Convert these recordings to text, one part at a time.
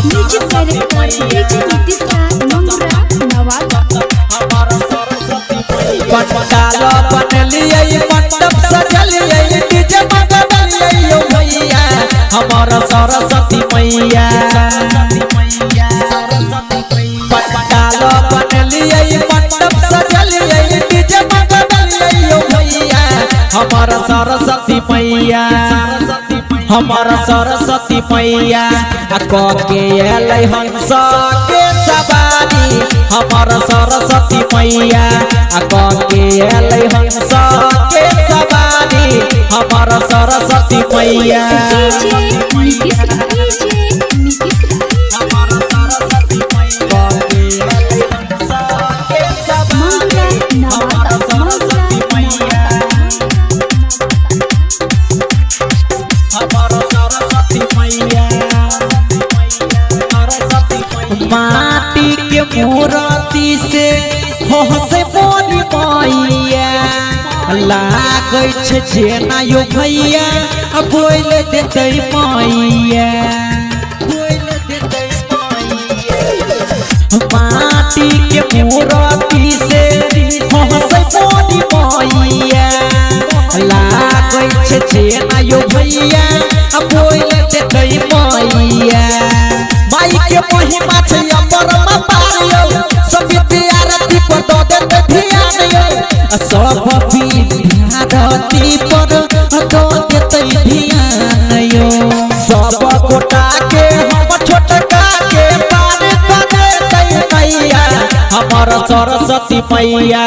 Music director DJ Nitish Mangra Nawada. पंडाल बनलिए मंडप सजलिए डीजे मंगलिए भैया हमारा सरस्वती मैया। पंडाल बनलिए मंडप सजलिए डीजे मंगलिए भैया हमारा सरस्वती मैया। हमारा सरस्वती मैया के अलै हंस के सवारी हमारा सरस्वती मैया के अलै हंस के सवारी हमारा सरस्वती मैया। माटी के मूर्ति से हंसे बोली मैया लागै छै जेना यो भैया बोल देतै मैया। माटी के मूर्ति से हंसे बोली मैया लागै छै जेना यो भैया बोल देतै मैया। माई के महिमा छै अमर पारियो सब आरती पर दो दे ध्यान यो सब विद्यार्थी पर दो देतै ध्यान यो। सब गोटा के हम छोटका के पार कर देतै मैया हमर सरस्वती मैया।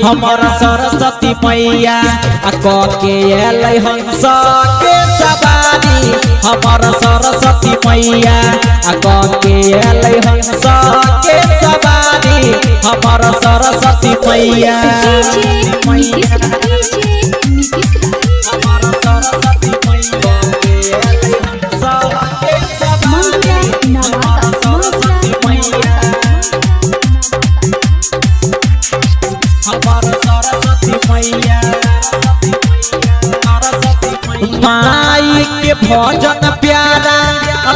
हमर सरस्वती मैया के अलै हंस के सवारी हमारा सरस्वती मैया के अलै हंस के सवारी हमारा सरस्वती मैया। माई के भजन प्यारा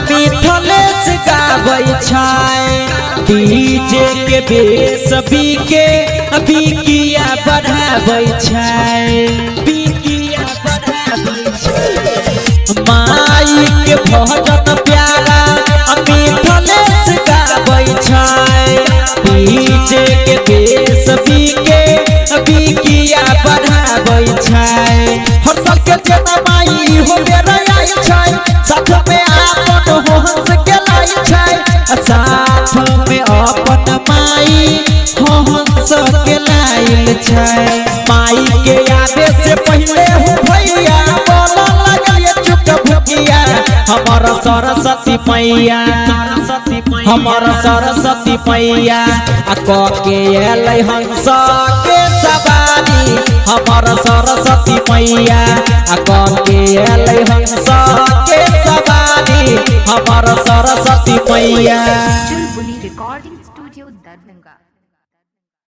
मिथलेश गाबै छै डीजे के बेस बीके बिकिया बढ़ाबै छै। माई के भजन प्यारा मिथलेश गाबै छै डीजे के बेस बीके बिकिया बढ़ाबै छै। हर साल के जेना माई हो बेरा आई छै साथ में आपन हो हंस के लाई छै साथ में अपन माई हो हंस के लाइल छै। माई के आगे से पहले हो भैया बोला लगलिए चुप भुकिया हमारा सरस्वती मैया। हमारा सरस्वती मैया के अलै हंस के सवारी हमारा सरस्वती मैया के अलै हंस के सवारी हमारा सरस्वती मैया।